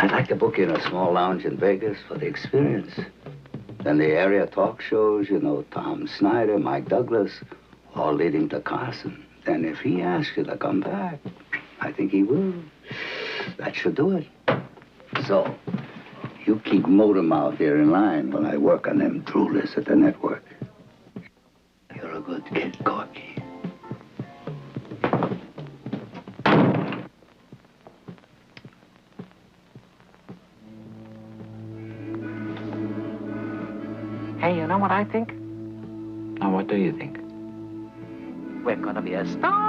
I'd like to book in a small lounge in Vegas for the experience. Then the area talk shows, you know, Tom Snyder, Mike Douglas, all leading to Carson. Then if he asks you to come back, I think he will. That should do it. So, you keep Modem out here in line while I work on them droolers at the network. You're a good kid, Corky. Hey, you know what I think? Now, what do you think? We're gonna be a star.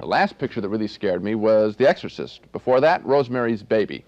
The last picture that really scared me was The Exorcist. Before that, Rosemary's Baby.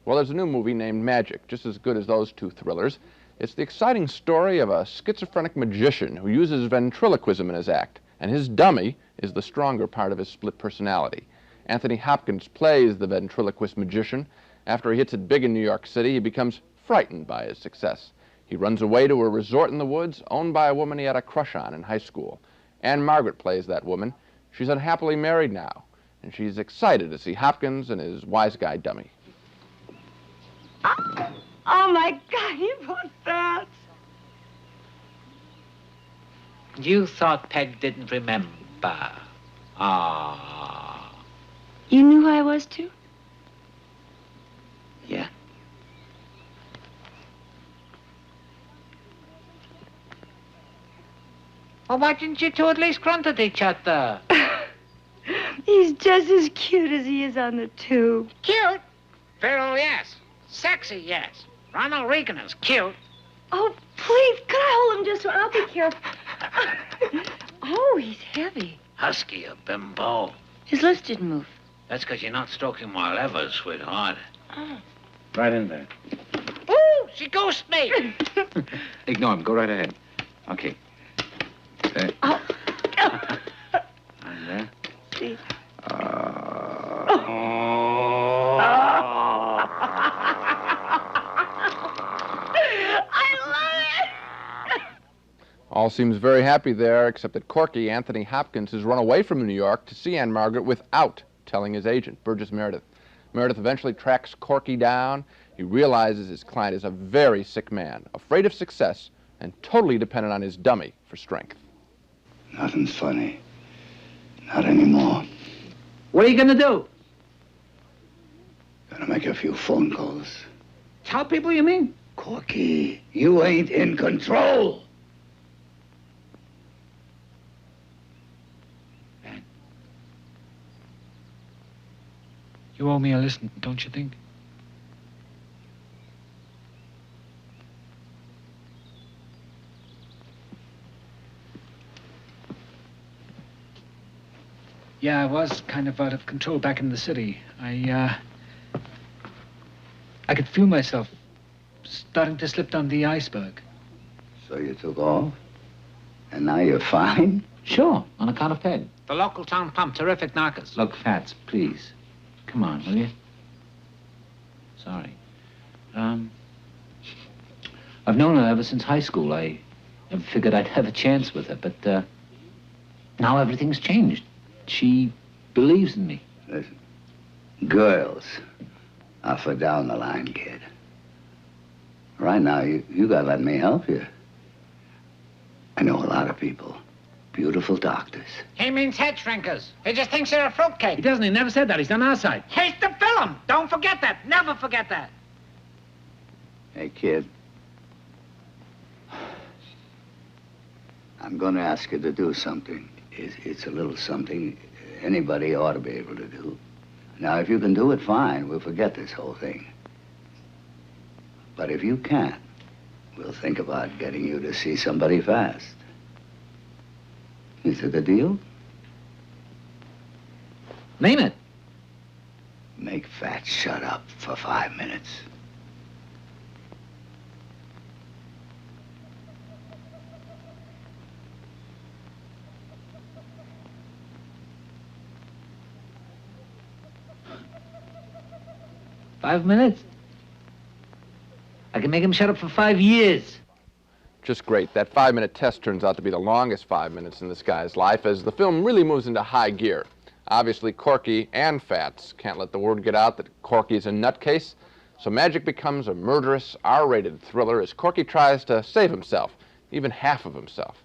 Well, there's a new movie named Magic, just as good as those two thrillers. It's the exciting story of a schizophrenic magician who uses ventriloquism in his act, and his dummy is the stronger part of his split personality. Anthony Hopkins plays the ventriloquist magician. After he hits it big in New York City, he becomes frightened by his success. He runs away to a resort in the woods owned by a woman he had a crush on in high school. Anne Margaret plays that woman. She's unhappily married now, and she's excited to see Hopkins and his wise guy dummy. Oh, my God, he bought that. You thought Peg didn't remember. Ah. You knew who I was, too? Yeah. Well, why didn't you two at least grunt at each other? He's just as cute as he is on the tube. Cute? Pharaoh, yes. Sexy, yes. Ronald Reagan is cute. Oh, please, could I hold him just so I'll be careful? Oh, he's heavy. Husky, a bimbo. His lips didn't move. That's because you're not stroking my lever, sweetheart. Oh. Right in there. Ooh, she ghosted me. Ignore him. Go right ahead. Okay. There. Oh. And there. See. All seems very happy there, except that Corky, Anthony Hopkins, has run away from New York to see Anne Margaret without telling his agent, Burgess Meredith. Meredith eventually tracks Corky down. He realizes his client is a very sick man, afraid of success, and totally dependent on his dummy for strength. Nothing's funny. Not anymore. What are you gonna do? Gonna make a few phone calls. Tell people you mean? Corky, you ain't in control. You owe me a listen, don't you think? Yeah, I was kind of out of control back in the city. I could feel myself starting to slip down the iceberg. So you took off? And now you're fine? Sure, on account of Peg. The local town pump, terrific knockers. Look, Fats, please. Come on, will you? Sorry. I've known her ever since high school. I never figured I'd have a chance with her, but now everything's changed. She believes in me. Listen, girls are for down the line, kid. Right now, you gotta let me help you. I know a lot of people. Beautiful doctors. He means head shrinkers. He just thinks they're a fruitcake. He doesn't. He never said that. He's on our side. He's the film. Don't forget that. Never forget that. Hey, kid. I'm gonna ask you to do something. It's a little something anybody ought to be able to do. Now, if you can do it, fine. We'll forget this whole thing. But if you can't, we'll think about getting you to see somebody fast. Is it a deal? Name it. Make Fat shut up for 5 minutes. $5 minutes? I can make him shut up for 5 years. Just great. That 5-minute test turns out to be the longest 5 minutes in this guy's life as the film really moves into high gear. Obviously, Corky and Fats can't let the word get out that Corky's a nutcase, so Magic becomes a murderous, R-rated thriller as Corky tries to save himself, even half of himself.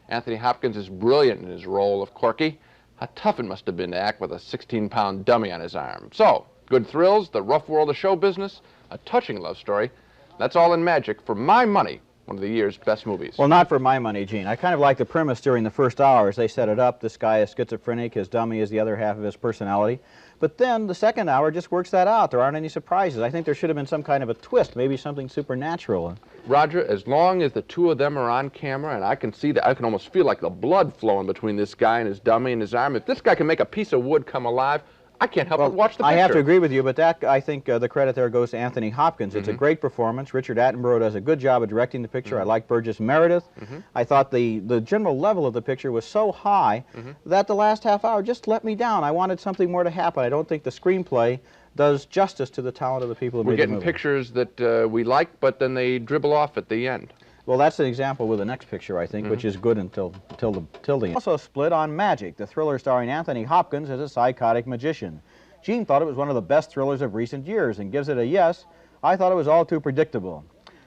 Anthony Hopkins is brilliant in his role of Corky. How tough it must have been to act with a 16-pound dummy on his arm. So, good thrills, the rough world of show business, a touching love story. That's all in Magic. For my money, one of the year's best movies. Well, not for my money, Gene. I kind of like the premise during the first hours. They set it up. This guy is schizophrenic. His dummy is the other half of his personality. But then the second hour just works that out. There aren't any surprises. I think there should have been some kind of a twist, maybe something supernatural. Roger, as long as the two of them are on camera, and I can see that, I can almost feel like the blood flowing between this guy and his dummy and his arm. If this guy can make a piece of wood come alive, I can't help but watch the picture. I have to agree with you, but that, I think the credit there goes to Anthony Hopkins. It's a great performance. Richard Attenborough does a good job of directing the picture. I like Burgess Meredith. I thought the general level of the picture was so high that the last half hour just let me down. I wanted something more to happen. I don't think the screenplay does justice to the talent of the people who made the movie. We're getting pictures that we like, but then they dribble off at the end. Well, that's an example with the next picture, I think, which is good until the end. Also split on Magic, the thriller starring Anthony Hopkins as a psychotic magician. Gene thought it was one of the best thrillers of recent years and gives it a yes. I thought it was all too predictable.